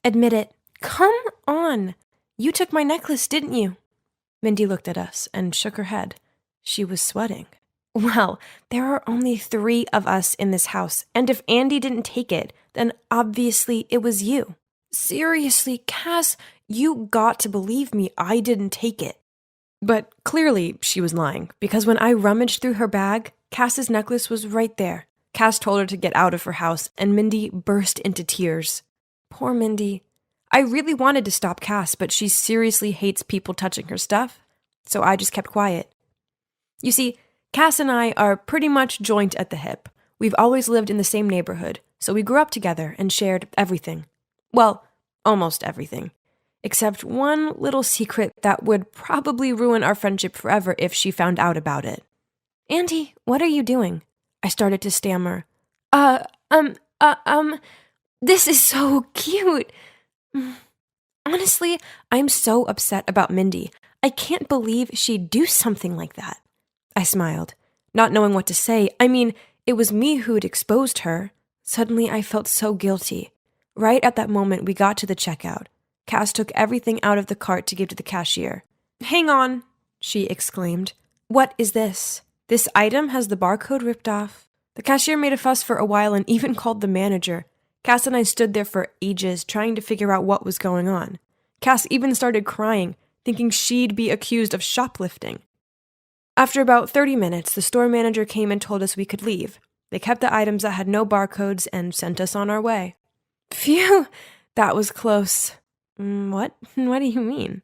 Admit it. Come on. You took my necklace, didn't you? Mindy looked at us and shook her head. She was sweating. Well, there are only 3 of us in this house, and if Andy didn't take it, then obviously it was you. Seriously, Cass, you got to believe me, I didn't take it. But clearly she was lying, because when I rummaged through her bag, Cass's necklace was right there. Cass told her to get out of her house, and Mindy burst into tears. Poor Mindy. I really wanted to stop Cass, but she seriously hates people touching her stuff, so I just kept quiet. You see, Cass and I are pretty much joint at the hip. We've always lived in the same neighborhood, so we grew up together and shared everything. Well, almost everything. Except one little secret that would probably ruin our friendship forever if she found out about it. Auntie, what are you doing? I started to stammer. This is so cute. Honestly, I'm so upset about Mindy. I can't believe she'd do something like that. I smiled, not knowing what to say. I mean, it was me who'd exposed her. Suddenly, I felt so guilty. Right at that moment, we got to the checkout. Cass took everything out of the cart to give to the cashier. Hang on, she exclaimed. What is this? This item has the barcode ripped off. The cashier made a fuss for a while and even called the manager. Cass and I stood there for ages, trying to figure out what was going on. Cass even started crying, thinking she'd be accused of shoplifting. After about 30 minutes, the store manager came and told us we could leave. They kept the items that had no barcodes and sent us on our way. Phew, that was close. What? What do you mean?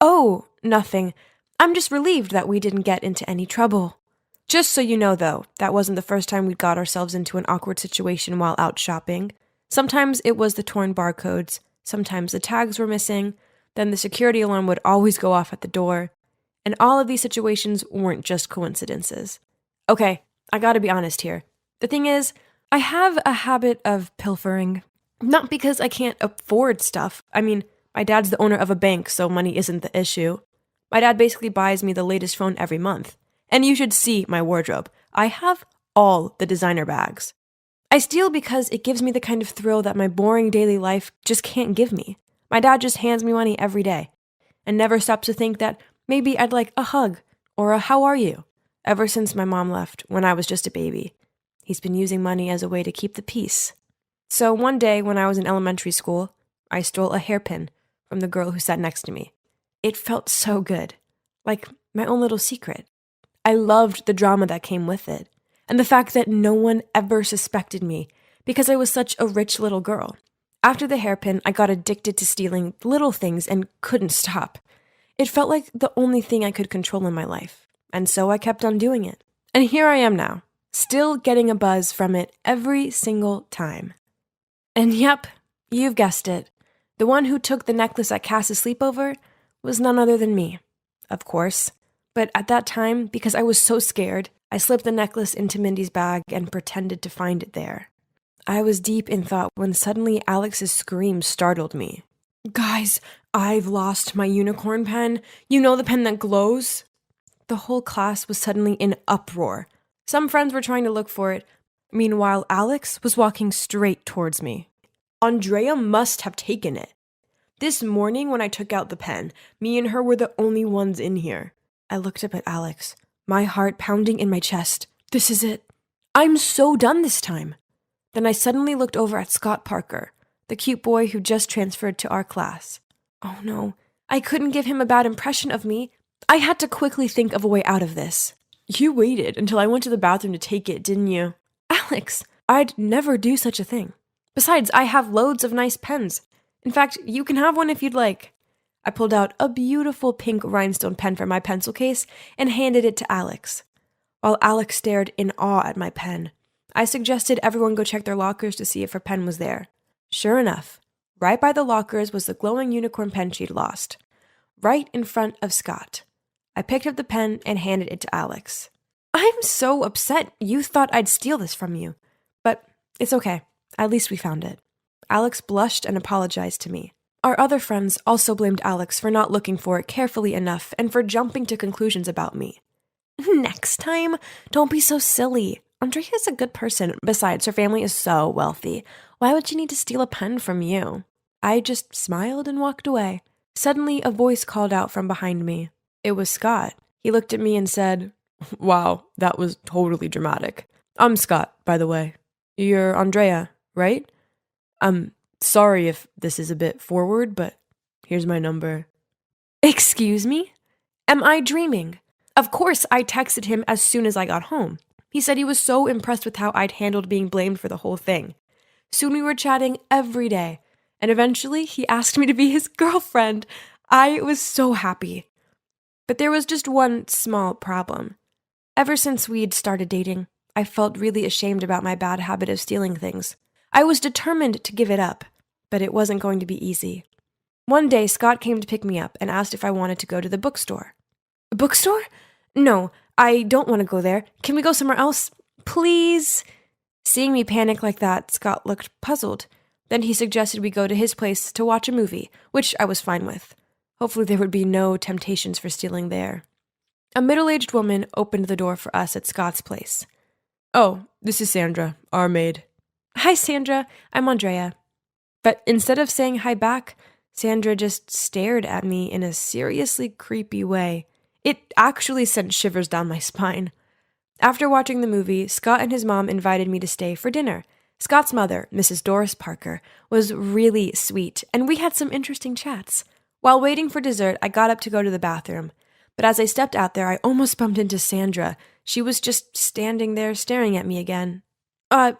Oh, nothing. I'm just relieved that we didn't get into any trouble. Just so you know, though, that wasn't the first time we got ourselves into an awkward situation while out shopping. Sometimes it was the torn barcodes, sometimes the tags were missing, then the security alarm would always go off at the door. And all of these situations weren't just coincidences. Okay, I gotta be honest here. The thing is, I have a habit of pilfering. Not because I can't afford stuff. I mean, my dad's the owner of a bank, so money isn't the issue. My dad basically buys me the latest phone every month. And you should see my wardrobe. I have all the designer bags. I steal because it gives me the kind of thrill that my boring daily life just can't give me. My dad just hands me money every day and never stops to think that maybe I'd like a hug or a how are you? Ever since my mom left when I was just a baby. He's been using money as a way to keep the peace. So one day when I was in elementary school, I stole a hairpin from the girl who sat next to me. It felt so good, like my own little secret. I loved the drama that came with it, and the fact that no one ever suspected me because I was such a rich little girl. After the hairpin, I got addicted to stealing little things and couldn't stop. It felt like the only thing I could control in my life, and so I kept on doing it. And here I am now, still getting a buzz from it every single time. And yep, you've guessed it. The one who took the necklace at Cass's sleepover was none other than me, of course. But at that time, because I was so scared, I slipped the necklace into Mindy's bag and pretended to find it there. I was deep in thought when suddenly Alex's scream startled me. Guys, I've lost my unicorn pen. You know, the pen that glows? The whole class was suddenly in uproar. Some friends were trying to look for it. Meanwhile, Alex was walking straight towards me. Andrea must have taken it. This morning when I took out the pen, me and her were the only ones in here. I looked up at Alex, my heart pounding in my chest. This is it. I'm so done this time. Then I suddenly looked over at Scott Parker, the cute boy who just transferred to our class. Oh no, I couldn't give him a bad impression of me. I had to quickly think of a way out of this. You waited until I went to the bathroom to take it, didn't you? Alex, I'd never do such a thing. Besides, I have loads of nice pens. In fact, you can have one if you'd like. I pulled out a beautiful pink rhinestone pen from my pencil case and handed it to Alex. While Alex stared in awe at my pen, I suggested everyone go check their lockers to see if her pen was there. Sure enough, right by the lockers was the glowing unicorn pen she'd lost, right in front of Scott. I picked up the pen and handed it to Alex. I'm so upset you thought I'd steal this from you, but it's okay. At least we found it. Alex blushed and apologized to me. Our other friends also blamed Alex for not looking for it carefully enough and for jumping to conclusions about me. Next time, don't be so silly. Andrea's a good person. Besides, her family is so wealthy. Why would she need to steal a pen from you? I just smiled and walked away. Suddenly, a voice called out from behind me. It was Scott. He looked at me and said, "Wow, that was totally dramatic. I'm Scott, by the way. You're Andrea, right? I'm sorry if this is a bit forward, but here's my number." Excuse me? Am I dreaming? Of course, I texted him as soon as I got home. He said he was so impressed with how I'd handled being blamed for the whole thing. Soon we were chatting every day, and eventually he asked me to be his girlfriend. I was so happy. But there was just one small problem. Ever since we'd started dating, I felt really ashamed about my bad habit of stealing things. I was determined to give it up, but it wasn't going to be easy. One day, Scott came to pick me up and asked if I wanted to go to the bookstore. Bookstore? No, I don't want to go there. Can we go somewhere else? Please? Seeing me panic like that, Scott looked puzzled. Then he suggested we go to his place to watch a movie, which I was fine with. Hopefully there would be no temptations for stealing there. A middle-aged woman opened the door for us at Scott's place. "Oh, this is Sandra, our maid." "Hi, Sandra. I'm Andrea." But instead of saying hi back, Sandra just stared at me in a seriously creepy way. It actually sent shivers down my spine. After watching the movie, Scott and his mom invited me to stay for dinner. Scott's mother, Mrs. Doris Parker, was really sweet, and we had some interesting chats. While waiting for dessert, I got up to go to the bathroom. But as I stepped out there, I almost bumped into Sandra. She was just standing there staring at me again.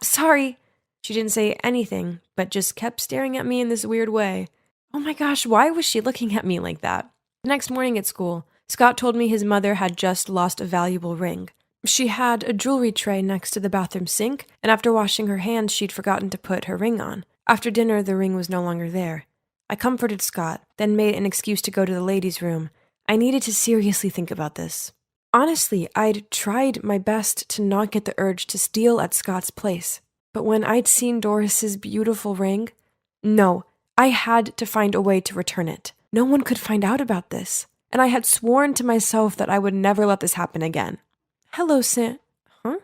Sorry." She didn't say anything, but just kept staring at me in this weird way. Oh my gosh, why was she looking at me like that? The next morning at school, Scott told me his mother had just lost a valuable ring. She had a jewelry tray next to the bathroom sink, and after washing her hands, she'd forgotten to put her ring on. After dinner, the ring was no longer there. I comforted Scott, then made an excuse to go to the ladies' room. I needed to seriously think about this. Honestly, I'd tried my best to not get the urge to steal at Scott's place. But when I'd seen Doris's beautiful ring, no, I had to find a way to return it. No one could find out about this. And I had sworn to myself that I would never let this happen again. "Hello, Huh?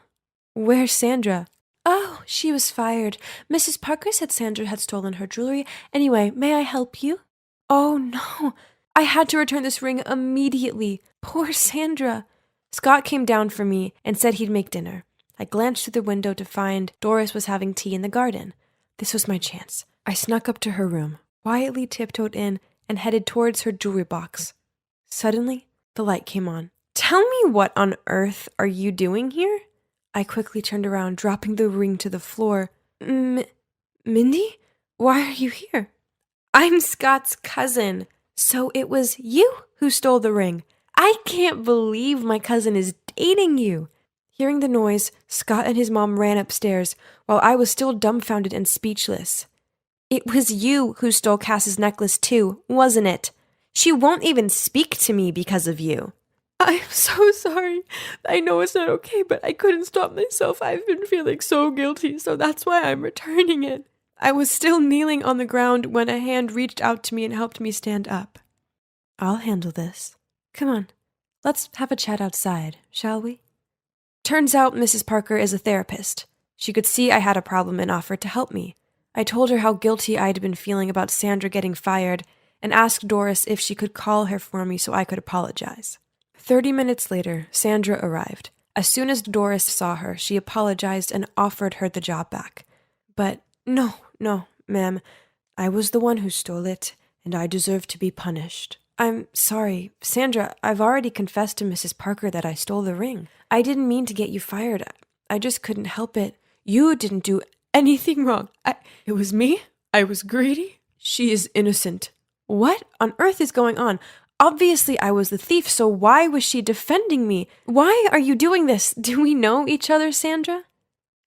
Where's Sandra?" "Oh, she was fired. Mrs. Parker said Sandra had stolen her jewelry. Anyway, may I help you?" Oh no, I had to return this ring immediately. Poor Sandra. Scott came down for me and said he'd make dinner. I glanced through the window to find Doris was having tea in the garden. This was my chance. I snuck up to her room, quietly tiptoed in, and headed towards her jewelry box. Suddenly, the light came on. "Tell me, what on earth are you doing here?" I quickly turned around, dropping the ring to the floor. Mindy? Why are you here?" "I'm Scott's cousin. So it was you who stole the ring. I can't believe my cousin is dating you." Hearing the noise, Scott and his mom ran upstairs, while I was still dumbfounded and speechless. "It was you who stole Cass's necklace too, wasn't it? She won't even speak to me because of you." "I'm so sorry. I know it's not okay, but I couldn't stop myself. I've been feeling so guilty, so that's why I'm returning it." I was still kneeling on the ground when a hand reached out to me and helped me stand up. "I'll handle this. Come on, let's have a chat outside, shall we?" Turns out Mrs. Parker is a therapist. She could see I had a problem and offered to help me. I told her how guilty I'd been feeling about Sandra getting fired and asked Doris if she could call her for me so I could apologize. 30 minutes later, Sandra arrived. As soon as Doris saw her, she apologized and offered her the job back. But no, ma'am. I was the one who stole it, and I deserve to be punished. "I'm sorry. Sandra, I've already confessed to Mrs. Parker that I stole the ring. I didn't mean to get you fired. I just couldn't help it. You didn't do anything wrong. It was me. I was greedy. She is innocent." What on earth is going on? Obviously, I was the thief, so why was she defending me? Why are you doing this? Do we know each other, Sandra?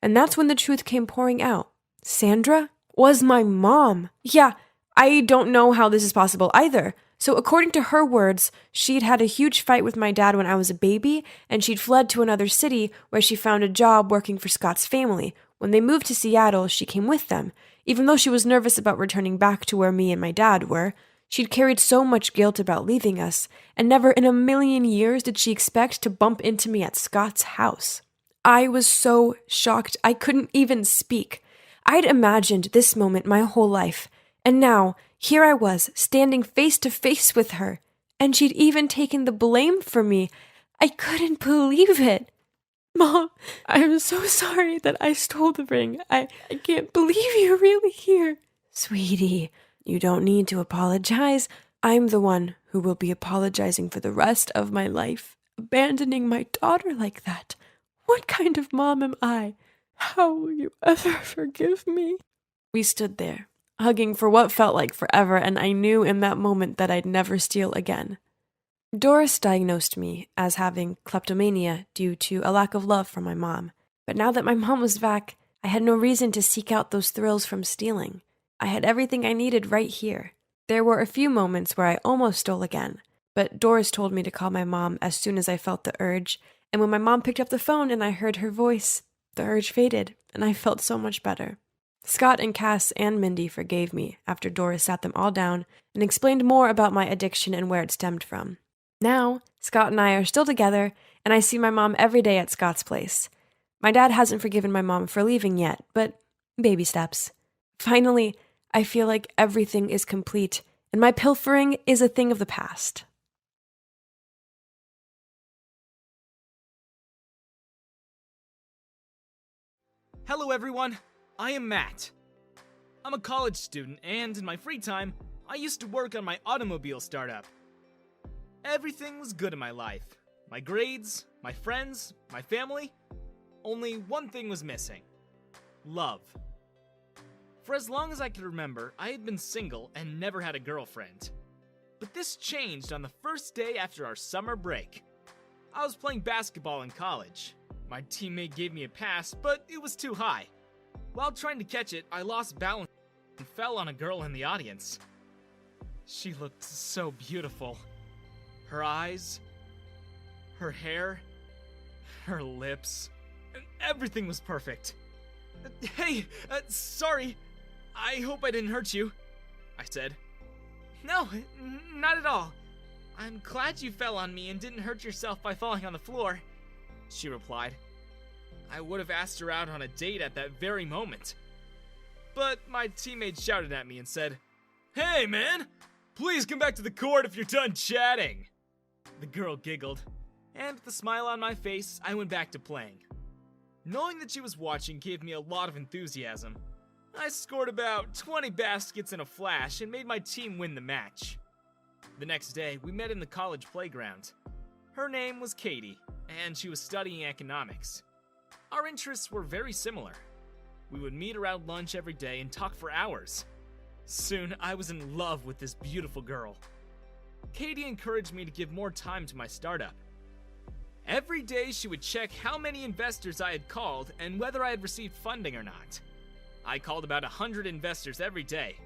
And that's when the truth came pouring out. Sandra was my mom. Yeah, I don't know how this is possible either. So according to her words, she'd had a huge fight with my dad when I was a baby, and she'd fled to another city where she found a job working for Scott's family. When they moved to Seattle, she came with them. Even though she was nervous about returning back to where me and my dad were, she'd carried so much guilt about leaving us, and never in a million years did she expect to bump into me at Scott's house. I was so shocked I couldn't even speak. I'd imagined this moment my whole life, And now, here I was, standing face to face with her, and she'd even taken the blame for me. I couldn't believe it. Mom, I'm so sorry that I stole the ring. I can't believe you're really here. Sweetie, you don't need to apologize. I'm the one who will be apologizing for the rest of my life, abandoning my daughter like that. What kind of mom am I? How will you ever forgive me? We stood there, hugging for what felt like forever, and I knew in that moment that I'd never steal again. Doris diagnosed me as having kleptomania due to a lack of love from my mom. But now that my mom was back, I had no reason to seek out those thrills from stealing. I had everything I needed right here. There were a few moments where I almost stole again, but Doris told me to call my mom as soon as I felt the urge, and when my mom picked up the phone and I heard her voice, the urge faded, and I felt so much better. Scott and Cass and Mindy forgave me after Doris sat them all down and explained more about my addiction and where it stemmed from. Now, Scott and I are still together, and I see my mom every day at Scott's place. My dad hasn't forgiven my mom for leaving yet, but baby steps. Finally, I feel like everything is complete, and my pilfering is a thing of the past. Hello everyone, I am Matt. I'm a college student, and in my free time, I used to work on my automobile startup. Everything was good in my life. My grades, my friends, my family. Only one thing was missing. Love. For as long as I could remember, I had been single and never had a girlfriend. But this changed on the first day after our summer break. I was playing basketball in college. My teammate gave me a pass, but it was too high. While trying to catch it, I lost balance and fell on a girl in the audience. She looked so beautiful. Her eyes, her hair, her lips, everything was perfect. Hey, sorry. I hope I didn't hurt you, I said. No, not at all. I'm glad you fell on me and didn't hurt yourself by falling on the floor, she replied. I would have asked her out on a date at that very moment. But my teammate shouted at me and said, "Hey man, please come back to the court if you're done chatting." The girl giggled, and with a smile on my face, I went back to playing. Knowing that she was watching gave me a lot of enthusiasm. I scored about 20 baskets in a flash and made my team win the match. The next day, we met in the college playground. Her name was Katie, and she was studying economics. Our interests were very similar. We would meet around lunch every day and talk for hours. Soon, I was in love with this beautiful girl. Katie encouraged me to give more time to my startup. Every day, she would check how many investors I had called and whether I had received funding or not. I called about 100 investors every day.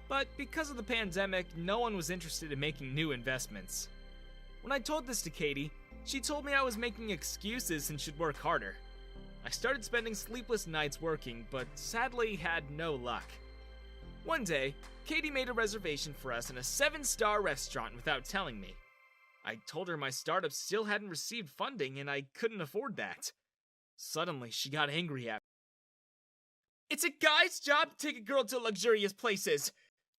But because of the pandemic, no one was interested in making new investments. When I told this to Katie, she told me I was making excuses and should work harder. I started spending sleepless nights working, but sadly had no luck. One day, Katie made a reservation for us in a 7-star restaurant without telling me. I told her my startup still hadn't received funding and I couldn't afford that. Suddenly, she got angry at me. It's a guy's job to take a girl to luxurious places.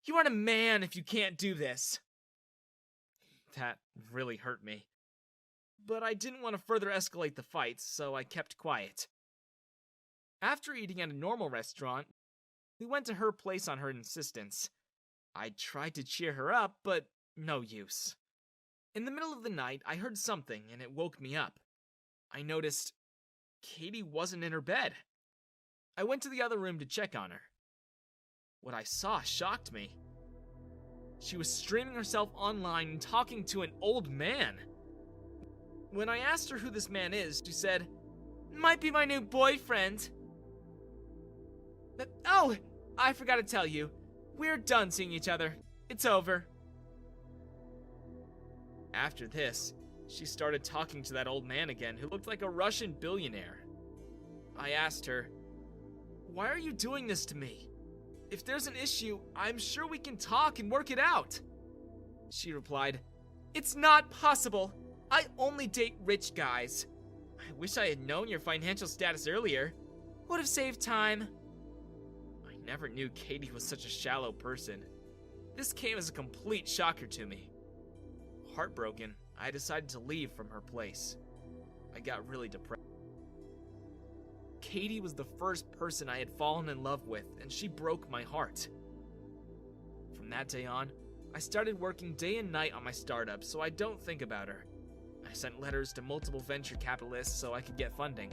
You aren't a man if you can't do this. That really hurt me. But I didn't want to further escalate the fight, so I kept quiet. After eating at a normal restaurant, we went to her place on her insistence. I tried to cheer her up, but no use. In the middle of the night, I heard something and it woke me up. I noticed Katie wasn't in her bed. I went to the other room to check on her. What I saw shocked me. She was streaming herself online and talking to an old man. When I asked her who this man is, she said, "Might be my new boyfriend." Oh, I forgot to tell you. We're done seeing each other. It's over. After this, she started talking to that old man again who looked like a Russian billionaire. I asked her, "Why are you doing this to me? If there's an issue, I'm sure we can talk and work it out." She replied, "It's not possible. I only date rich guys. I wish I had known your financial status earlier. Would have saved time." I never knew Katie was such a shallow person. This came as a complete shocker to me. Heartbroken, I decided to leave from her place. I got really depressed. Katie was the first person I had fallen in love with, and she broke my heart. From that day on, I started working day and night on my startup so I don't think about her. I sent letters to multiple venture capitalists so I could get funding.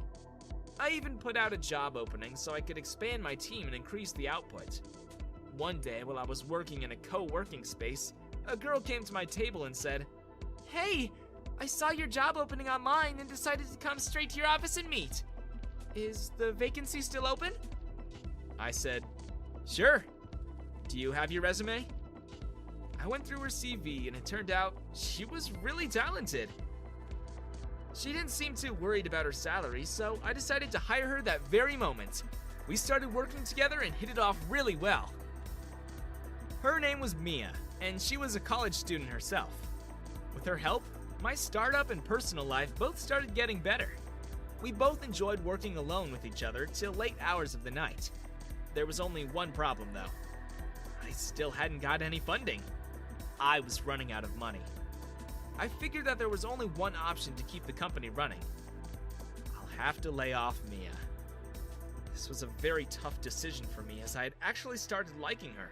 I even put out a job opening so I could expand my team and increase the output. One day, while I was working in a co-working space, a girl came to my table and said, "Hey, I saw your job opening online and decided to come straight to your office and meet. Is the vacancy still open?" I said, "Sure. Do you have your resume?" I went through her CV and it turned out she was really talented. She didn't seem too worried about her salary, so I decided to hire her that very moment. We started working together and hit it off really well. Her name was Mia, and she was a college student herself. With her help, my startup and personal life both started getting better. We both enjoyed working alone with each other till late hours of the night. There was only one problem though. I still hadn't got any funding. I was running out of money. I figured that there was only one option to keep the company running. I'll have to lay off Mia. This was a very tough decision for me as I had actually started liking her.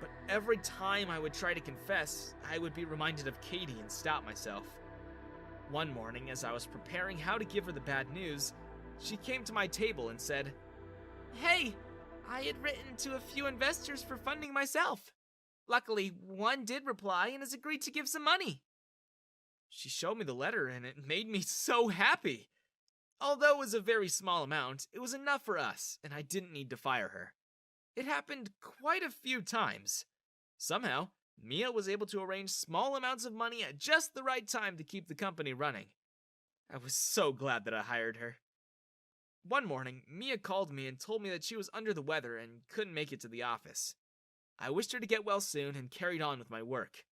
But every time I would try to confess, I would be reminded of Katie and stop myself. One morning, as I was preparing how to give her the bad news, she came to my table and said, "Hey, I had written to a few investors for funding myself. Luckily, one did reply and has agreed to give some money." She showed me the letter and it made me so happy. Although it was a very small amount, it was enough for us and I didn't need to fire her. It happened quite a few times. Somehow, Mia was able to arrange small amounts of money at just the right time to keep the company running. I was so glad that I hired her. One morning, Mia called me and told me that she was under the weather and couldn't make it to the office. I wished her to get well soon and carried on with my work.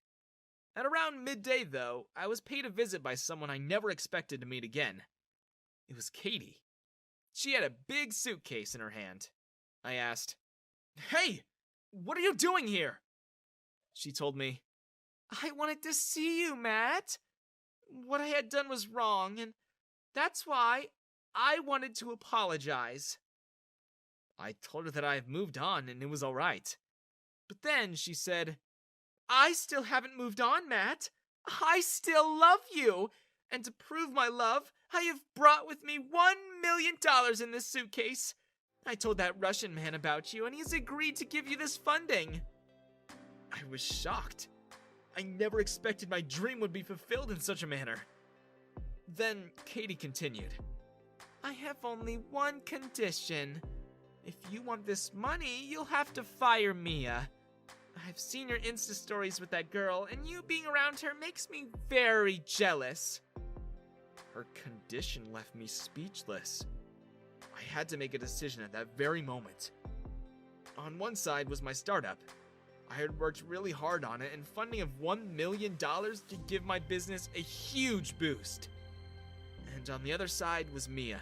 At around midday, though, I was paid a visit by someone I never expected to meet again. It was Katie. She had a big suitcase in her hand. I asked, "Hey, what are you doing here?" She told me, "I wanted to see you, Matt. What I had done was wrong, and that's why I wanted to apologize." I told her that I had moved on and it was alright. But then she said, "I still haven't moved on, Matt. I still love you. And to prove my love, I have brought with me $1 million in this suitcase. I told that Russian man about you and he's agreed to give you this funding." I was shocked. I never expected my dream would be fulfilled in such a manner. Then Katie continued, "I have only one condition. If you want this money, you'll have to fire Mia. I've seen your Insta stories with that girl, and you being around her makes me very jealous." Her condition left me speechless. I had to make a decision at that very moment. On one side was my startup. I had worked really hard on it, and funding of $1 million could give my business a huge boost. And on the other side was Mia,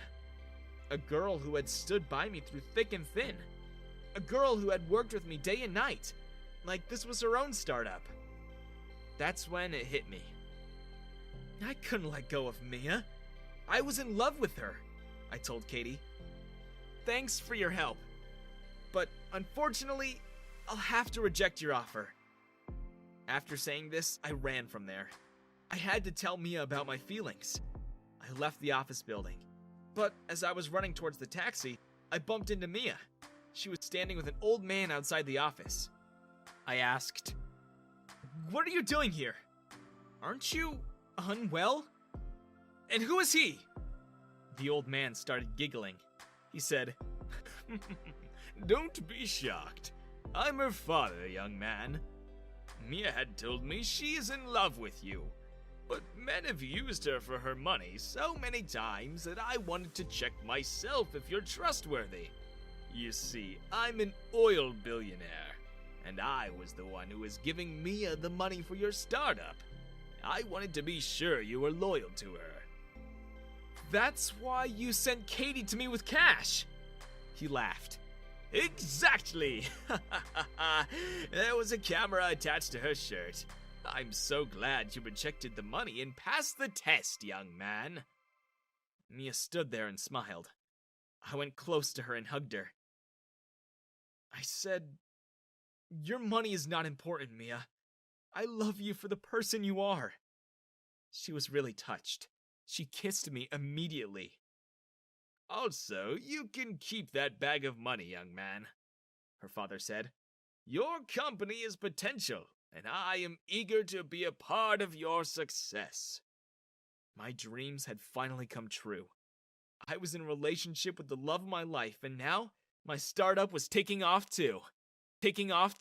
a girl who had stood by me through thick and thin, a girl who had worked with me day and night, like this was her own startup. That's when it hit me. I couldn't let go of Mia. I was in love with her, I told Katie. "Thanks for your help, but unfortunately, I'll have to reject your offer." After saying this, I ran from there. I had to tell Mia about my feelings. I left the office building, but as I was running towards the taxi, I bumped into Mia. She was standing with an old man outside the office. I asked, "What are you doing here? Aren't you unwell? And who is he?" The old man started giggling. He said, "Don't be shocked. I'm her father, young man. Mia had told me she is in love with you, but men have used her for her money so many times that I wanted to check myself if you're trustworthy. You see, I'm an oil billionaire, and I was the one who was giving Mia the money for your startup. I wanted to be sure you were loyal to her." "That's why you sent Katie to me with cash." He laughed. Exactly! There was a camera attached to her shirt. I'm so glad you rejected the money and passed the test, young man. Mia stood there and smiled. I went close to her and hugged her. I said, "Your money is not important, Mia. I love you for the person you are." She was really touched. She kissed me immediately. Also, you can keep that bag of money, young man, her father said. Your company is potential, and I am eager to be a part of your success. My dreams had finally come true. I was in a relationship with the love of my life, and now my startup was taking off too. Taking off